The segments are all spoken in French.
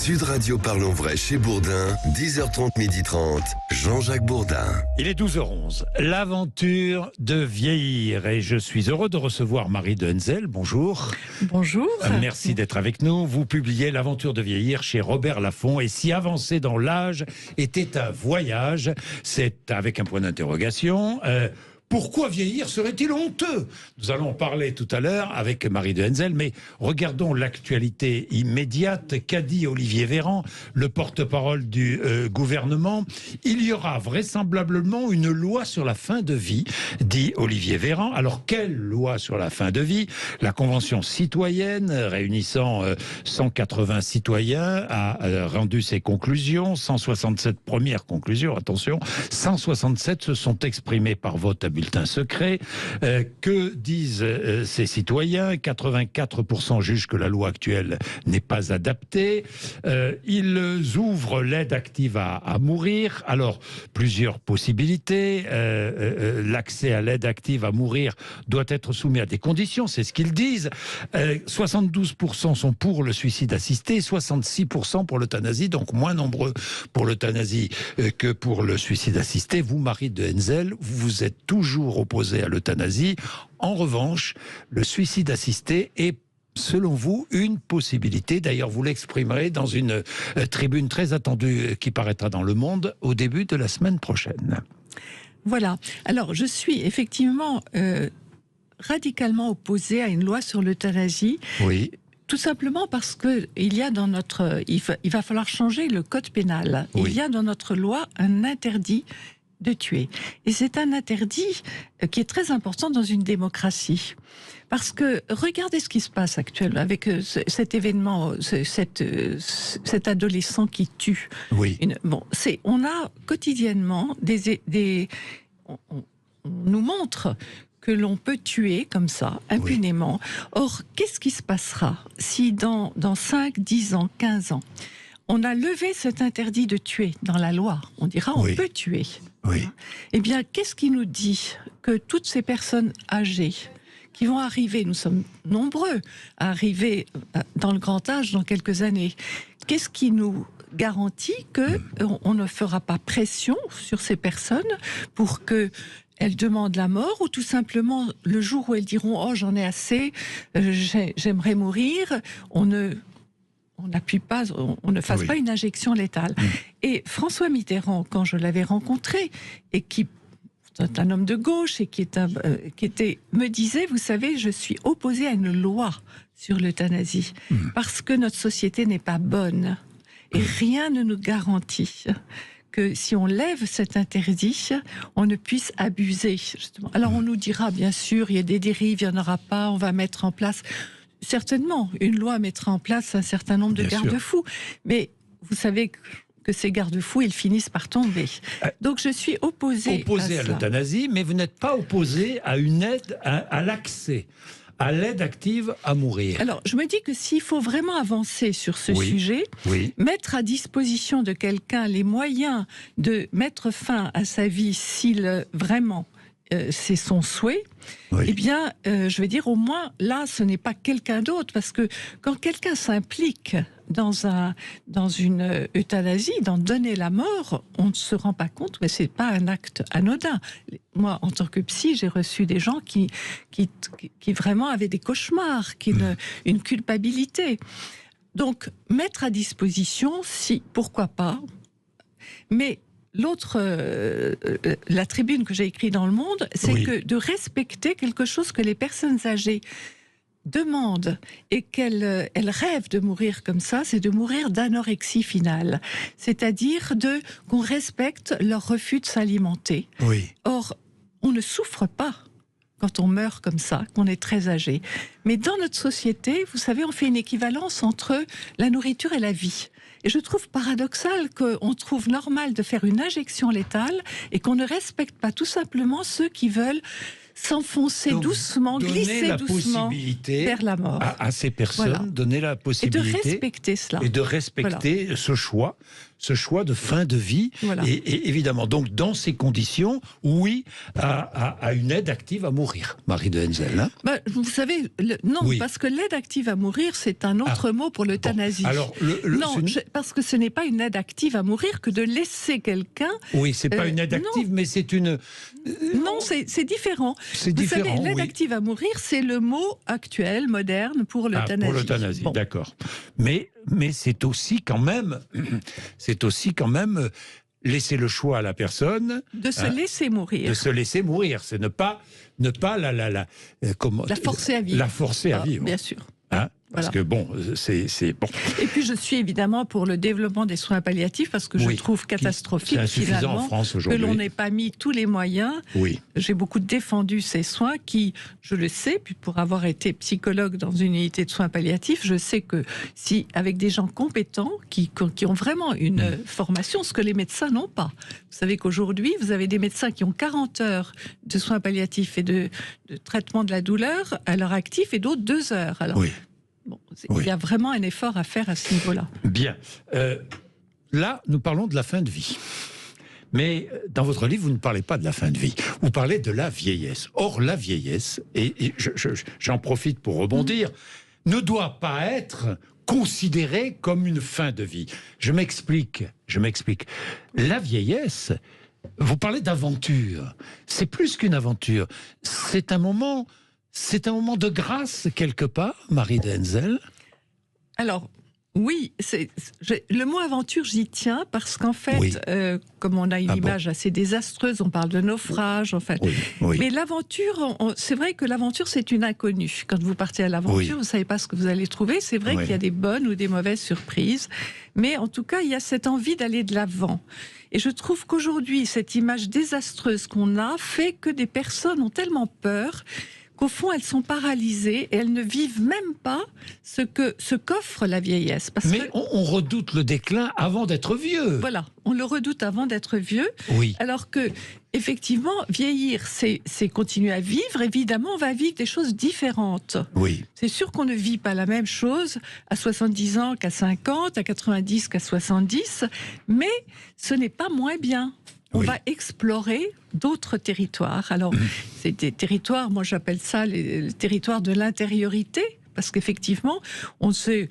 Sud Radio Parlons Vrai chez Bourdin, 10h30, 12h30, Jean-Jacques Bourdin. Il est 12h11, l'aventure de vieillir. Et je suis heureux de recevoir Marie de Henzel. Bonjour. Bonjour. Merci d'être avec nous. Vous publiez L'aventure de vieillir chez Robert Laffont. Et si avancer dans l'âge était un voyage, c'est avec un point d'interrogation. Pourquoi vieillir serait-il honteux? Nous allons en parler tout à l'heure avec Marie de Henzel, mais regardons l'actualité immédiate. Qu'a dit Olivier Véran, le porte-parole du gouvernement? Il y aura vraisemblablement une loi sur la fin de vie, dit Olivier Véran. Alors, quelle loi sur la fin de vie? La Convention citoyenne, réunissant 180 citoyens, a rendu ses conclusions. 167 premières conclusions, attention. 167 se sont exprimées par vote à bulletin secret. Que disent ces citoyens? 84% jugent que la loi actuelle n'est pas adaptée. Ils ouvrent l'aide active à mourir. Alors, plusieurs possibilités. L'accès à l'aide active à mourir doit être soumis à des conditions, c'est ce qu'ils disent. 72% sont pour le suicide assisté, 66% pour l'euthanasie, donc moins nombreux pour l'euthanasie que pour le suicide assisté. Vous, Marie de Henzel, vous êtes toujours opposé à l'euthanasie. En revanche, le suicide assisté est, selon vous, une possibilité. D'ailleurs, vous l'exprimerez dans une tribune très attendue qui paraîtra dans Le Monde au début de la semaine prochaine. Voilà. Alors, je suis effectivement radicalement opposée à une loi sur l'euthanasie. Oui. Tout simplement parce que il y a dans notre, il va falloir changer le code pénal. Oui. Il y a dans notre loi un interdit de tuer. Et c'est un interdit qui est très important dans une démocratie. Parce que regardez ce qui se passe actuellement avec cet événement, cet adolescent qui tue. Oui. On a quotidiennement on nous montre que l'on peut tuer comme ça, impunément. Oui. Or, qu'est-ce qui se passera si dans 5, 10 ans, 15 ans, on a levé cet interdit de tuer dans la loi? On dira on peut tuer. Oui. Eh bien, qu'est-ce qui nous dit que toutes ces personnes âgées qui vont arriver, nous sommes nombreux à arriver dans le grand âge dans quelques années, qu'est-ce qui nous garantit qu'on ne fera pas pression sur ces personnes pour que elles demandent la mort, ou tout simplement le jour où elles diront « Oh, j'en ai assez, j'aimerais mourir », on ne fasse pas une injection létale. Et François Mitterrand, quand je l'avais rencontré, et qui est un homme de gauche, et qui me disait, vous savez, je suis opposé à une loi sur l'euthanasie, parce que notre société n'est pas bonne, et rien ne nous garantit que si on lève cet interdit, on ne puisse abuser, justement. Alors on nous dira, bien sûr, il y a des dérives, il n'y en aura pas, on va mettre en place... Certainement, une loi mettra en place un certain nombre de garde-fous, mais vous savez que ces garde-fous, ils finissent par tomber. Donc je suis opposée à l'euthanasie, mais vous n'êtes pas opposée à une aide à l'accès à l'aide active à mourir. Alors, je me dis que s'il faut vraiment avancer sur ce sujet, mettre à disposition de quelqu'un les moyens de mettre fin à sa vie s'il vraiment... c'est son souhait, eh bien, je vais dire, au moins, là, ce n'est pas quelqu'un d'autre, parce que quand quelqu'un s'implique dans une euthanasie, dans donner la mort, on ne se rend pas compte, mais c'est pas un acte anodin. Moi, en tant que psy, j'ai reçu des gens qui vraiment avaient des cauchemars, une culpabilité. Donc, mettre à disposition, si, pourquoi pas, mais... la tribune que j'ai écrite dans Le Monde, c'est que de respecter quelque chose que les personnes âgées demandent et qu'elles rêvent de mourir comme ça, c'est de mourir d'anorexie finale. C'est-à-dire qu'on respecte leur refus de s'alimenter. Or, on ne souffre pas quand on meurt comme ça, qu'on est très âgé. Mais dans notre société, vous savez, on fait une équivalence entre la nourriture et la vie. Et je trouve paradoxal qu'on trouve normal de faire une injection létale et qu'on ne respecte pas tout simplement ceux qui veulent s'enfoncer doucement, glisser doucement vers la mort. À ces personnes, donner la possibilité. Et de respecter cela. Et de respecter ce choix de fin de vie. Et évidemment, donc dans ces conditions, oui, à une aide active à mourir. Marie de Hensel. Hein, vous savez, parce que l'aide active à mourir, c'est un autre mot pour l'euthanasie. Bon, alors, parce que ce n'est pas une aide active à mourir que de laisser quelqu'un... Oui, c'est pas une aide active, mais c'est une... Non, c'est différent. C'est différent, Vous savez, l'aide active à mourir, c'est le mot actuel, moderne, pour l'euthanasie. Pour l'euthanasie, d'accord. Mais c'est aussi quand même laisser le choix à la personne de se laisser mourir. De se laisser mourir, c'est ne pas la forcer à vivre. La forcer à vivre. Bien sûr. Hein, parce que bon, c'est bon. Et puis je suis évidemment pour le développement des soins palliatifs parce que je trouve catastrophique finalement en France que l'on n'ait pas mis tous les moyens. Oui. J'ai beaucoup défendu ces soins qui, je le sais, puis pour avoir été psychologue dans une unité de soins palliatifs, je sais que si avec des gens compétents qui ont vraiment une formation, ce que les médecins n'ont pas. Vous savez qu'aujourd'hui, vous avez des médecins qui ont 40 heures de soins palliatifs et de traitement de la douleur à leur actif et d'autres 2 heures. Alors, il y a vraiment un effort à faire à ce niveau-là. Bien. Là, nous parlons de la fin de vie. Mais dans votre livre, vous ne parlez pas de la fin de vie. Vous parlez de la vieillesse. Or, la vieillesse, et j'en profite pour rebondir, ne doit pas être considérée comme une fin de vie. Je m'explique. La vieillesse, vous parlez d'aventure. C'est plus qu'une aventure. C'est un moment de grâce, quelque part, Marie de Hensel. Alors, oui, le mot aventure, j'y tiens, parce qu'en fait, comme on a une image assez désastreuse, on parle de naufrage, en fait. Mais l'aventure, c'est vrai que l'aventure, c'est une inconnue. Quand vous partez à l'aventure, vous ne savez pas ce que vous allez trouver. C'est vrai qu'il y a des bonnes ou des mauvaises surprises. Mais en tout cas, il y a cette envie d'aller de l'avant. Et je trouve qu'aujourd'hui, cette image désastreuse qu'on a fait que des personnes ont tellement peur qu'au fond, elles sont paralysées et elles ne vivent même pas ce qu'offre la vieillesse. On redoute le déclin avant d'être vieux. Voilà, on le redoute avant d'être vieux. Alors que, effectivement, vieillir, c'est continuer à vivre. Évidemment, on va vivre des choses différentes. C'est sûr qu'on ne vit pas la même chose à 70 ans qu'à 50, à 90 qu'à 70, mais ce n'est pas moins bien. On va explorer d'autres territoires. Alors, c'est des territoires, moi j'appelle ça les territoires de l'intériorité, parce qu'effectivement, et ce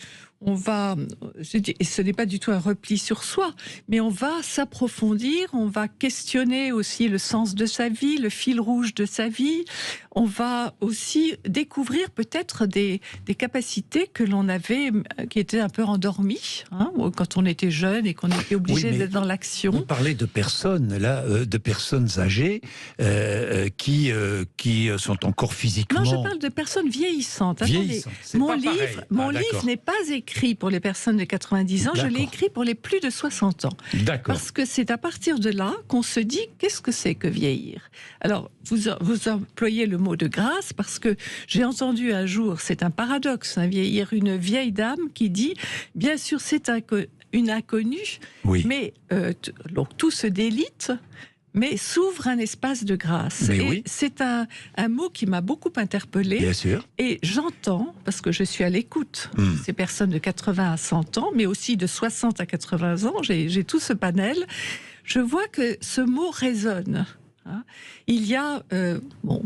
n'est pas du tout un repli sur soi, mais on va s'approfondir, on va questionner aussi le sens de sa vie, le fil rouge de sa vie. On va aussi découvrir peut-être des capacités que l'on avait, qui étaient un peu endormies, quand on était jeune et qu'on était obligé d'être dans l'action. Vous parlez de personnes, là, de personnes âgées qui sont encore physiquement... Non, je parle de personnes vieillissantes. Mon livre n'est pas écrit pour les personnes de 90 ans, je l'ai écrit pour les plus de 60 ans. D'accord. Parce que c'est à partir de là qu'on se dit qu'est-ce que c'est que vieillir. Alors, vous employez le mot de grâce parce que j'ai entendu un jour, c'est un paradoxe, vieillir, une vieille dame qui dit, bien sûr c'est une inconnue, mais donc tout se délite, mais s'ouvre un espace de grâce. C'est un mot qui m'a beaucoup interpellée. Bien sûr. Et j'entends, parce que je suis à l'écoute, ces personnes de 80 à 100 ans, mais aussi de 60 à 80 ans, j'ai tout ce panel, je vois que ce mot résonne. Il y a, on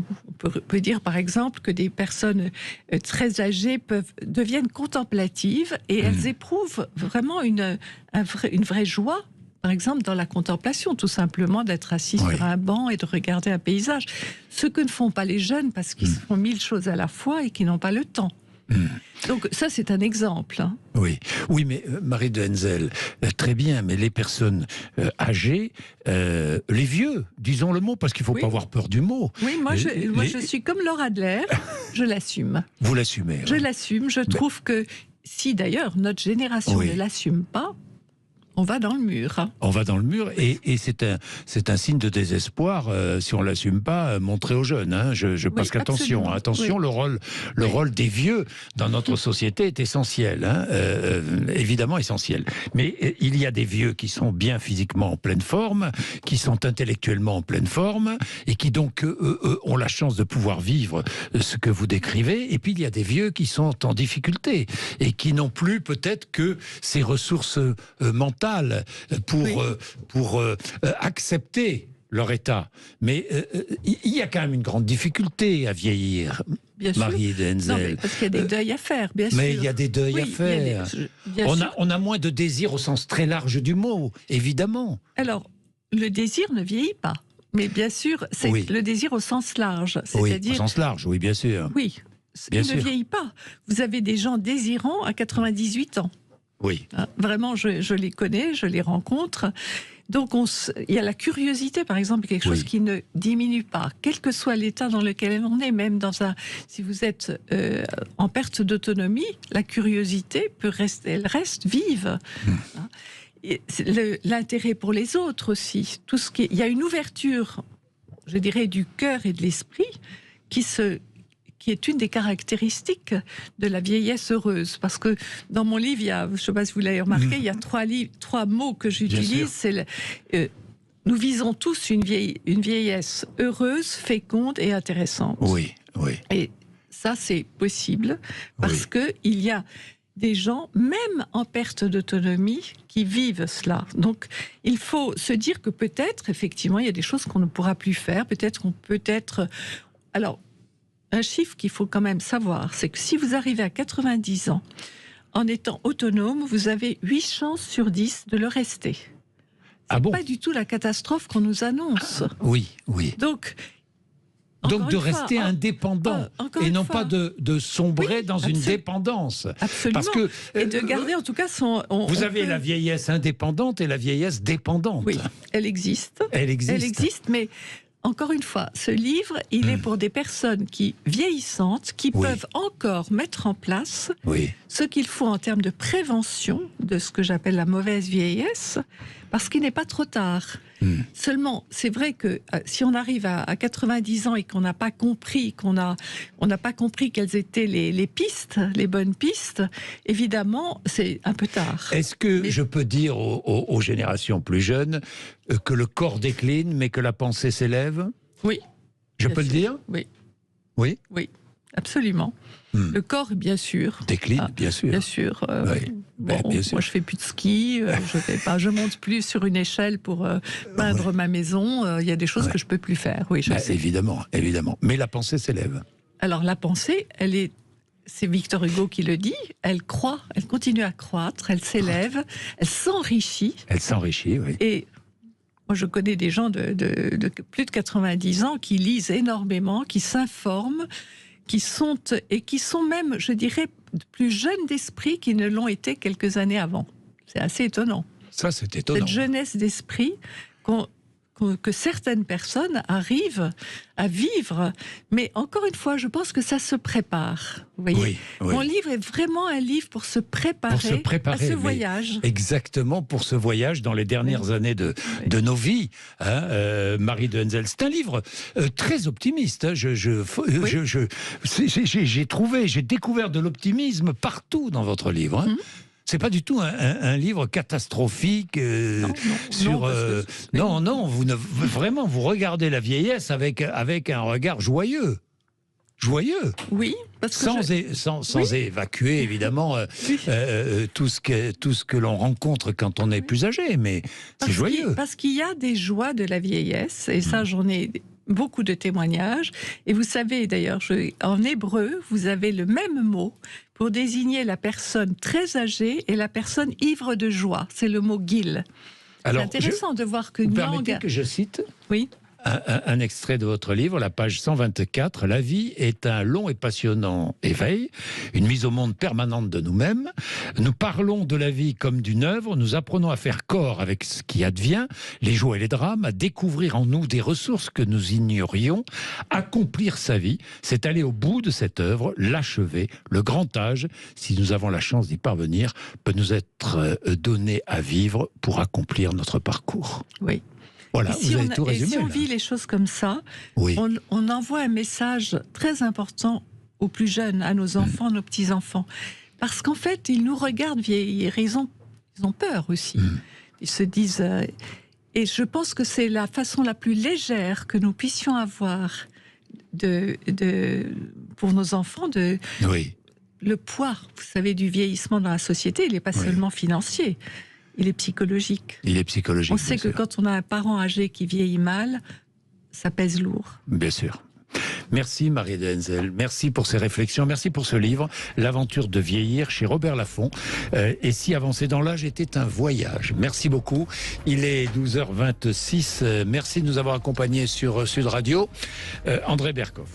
peut dire par exemple que des personnes très âgées deviennent contemplatives et elles éprouvent vraiment une vraie joie. Par exemple, dans la contemplation, tout simplement d'être assis sur un banc et de regarder un paysage. Ce que ne font pas les jeunes parce qu'ils font 1000 choses à la fois et qu'ils n'ont pas le temps. Donc ça, c'est un exemple. Oui, mais Marie de Hensel, très bien, mais les personnes âgées, les vieux, disons le mot, parce qu'il ne faut pas avoir peur du mot. Oui, moi je suis comme Laura Adler, je l'assume. Vous l'assumez. Je l'assume, je trouve que si d'ailleurs notre génération ne l'assume pas, On va dans le mur. Hein. On va dans le mur et c'est un signe de désespoir si on l'assume pas montré aux jeunes. Hein. Parce qu'attention, attention, le rôle des vieux dans notre société est essentiel, hein. Évidemment essentiel. Mais il y a des vieux qui sont bien physiquement en pleine forme, qui sont intellectuellement en pleine forme et qui donc ont la chance de pouvoir vivre ce que vous décrivez. Et puis il y a des vieux qui sont en difficulté et qui n'ont plus peut-être que ces ressources mentales pour accepter leur état. Mais il y a quand même une grande difficulté à vieillir, Marie Denzel. Parce qu'il y a des deuils à faire, bien sûr. Mais il y a des deuils à faire. On a moins de désir au sens très large du mot, évidemment. Alors, le désir ne vieillit pas. Mais bien sûr, c'est le désir au sens large. Oui, au sens large, oui, bien sûr. Oui, il ne vieillit pas. Vous avez des gens désirants à 98 ans. Oui. Vraiment, je les connais, je les rencontre. Donc, il y a la curiosité, par exemple, quelque chose qui ne diminue pas, quel que soit l'état dans lequel on est, même si vous êtes en perte d'autonomie, la curiosité elle reste vive. Et l'intérêt pour les autres aussi. Il y a une ouverture, je dirais, du cœur et de l'esprit qui est une des caractéristiques de la vieillesse heureuse. Parce que dans mon livre, je ne sais pas si vous l'avez remarqué, il y a trois mots que j'utilise. Nous visons tous une vieillesse heureuse, féconde et intéressante. Oui, oui. Et ça, c'est possible parce qu'il y a des gens, même en perte d'autonomie, qui vivent cela. Donc, il faut se dire que peut-être, effectivement, il y a des choses qu'on ne pourra plus faire. Alors, un chiffre qu'il faut quand même savoir, c'est que si vous arrivez à 90 ans, en étant autonome, vous avez 8 chances sur 10 de le rester. C'est pas du tout la catastrophe qu'on nous annonce. Oui. Donc de rester indépendant et non pas de sombrer dans une dépendance. Absolument. Parce que, et de garder en tout cas vous avez la vieillesse indépendante et la vieillesse dépendante. Oui, elle existe. Elle existe, mais... Encore une fois, ce livre, il est pour des personnes vieillissantes, qui peuvent encore mettre en place ce qu'il faut en termes de prévention de ce que j'appelle la mauvaise vieillesse, parce qu'il n'est pas trop tard. Seulement, c'est vrai que si on arrive à 90 ans et qu'on n'a pas compris, quelles étaient les pistes, les bonnes pistes, évidemment, c'est un peu tard. Est-ce que je peux dire aux générations plus jeunes que le corps décline, mais que la pensée s'élève ? Oui. Je peux le dire ? Oui. Oui ? Oui, absolument. Le corps, bien sûr. Décline, bien sûr. Bien sûr. Bien sûr. Moi, je fais plus de ski, je monte plus sur une échelle pour peindre ma maison. Il y a des choses que je peux plus faire. Oui, je sais. Évidemment. Mais la pensée s'élève. Alors la pensée, c'est Victor Hugo qui le dit. Elle croît, elle continue à croître, elle s'élève, elle s'enrichit. Elle s'enrichit, oui. Et moi, je connais des gens de plus de 90 ans qui lisent énormément, qui s'informent, qui sont même, je dirais, plus jeunes d'esprit qu'ils ne l'ont été quelques années avant. C'est assez étonnant. Ça, c'est étonnant. Cette jeunesse d'esprit que certaines personnes arrivent à vivre. Mais encore une fois, je pense que ça se prépare. Vous voyez, mon livre est vraiment un livre pour se préparer à ce voyage. Exactement, pour ce voyage dans les dernières années de nos vies. Marie Denzel, c'est un livre très optimiste. Hein. J'ai découvert de l'optimisme partout dans votre livre. Hein. C'est pas du tout un livre catastrophique Non, vraiment, vous regardez la vieillesse avec un regard joyeux. Oui, parce que sans évacuer évidemment tout ce que l'on rencontre quand on est plus âgé, mais c'est joyeux. Parce qu'il y a des joies de la vieillesse, et ça, j'en ai beaucoup de témoignages. Et vous savez d'ailleurs, en hébreu, vous avez le même mot pour désigner la personne très âgée et la personne ivre de joie. C'est le mot gil. C'est intéressant de voir que Permettez que je cite. Oui. un extrait de votre livre, la page 124. La vie est un long et passionnant éveil, une mise au monde permanente de nous-mêmes. Nous parlons de la vie comme d'une œuvre, nous apprenons à faire corps avec ce qui advient, les joies et les drames, à découvrir en nous des ressources que nous ignorions. Accomplir sa vie, c'est aller au bout de cette œuvre, l'achever. Le grand âge, si nous avons la chance d'y parvenir, peut nous être donné à vivre pour accomplir notre parcours. Oui. Voilà, vous avez tout résumé. Et si on vit les choses comme ça, oui. on envoie un message très important aux plus jeunes, à nos enfants, nos petits-enfants. Parce qu'en fait, ils nous regardent vieillir, ils ont peur aussi. Ils se disent... et je pense que c'est la façon la plus légère que nous puissions avoir pour nos enfants oui. Le poids, vous savez, du vieillissement dans la société, il n'est pas seulement financier, il est psychologique. Il est psychologique. On sait que quand on a un parent âgé qui vieillit mal, ça pèse lourd. Bien sûr. Merci Marie de Henzel, merci pour ces réflexions, merci pour ce livre, L'aventure de vieillir chez Robert Laffont. Et si avancer dans l'âge était un voyage. Merci beaucoup. Il est 12h26. Merci de nous avoir accompagnés sur Sud Radio. André Berkoff.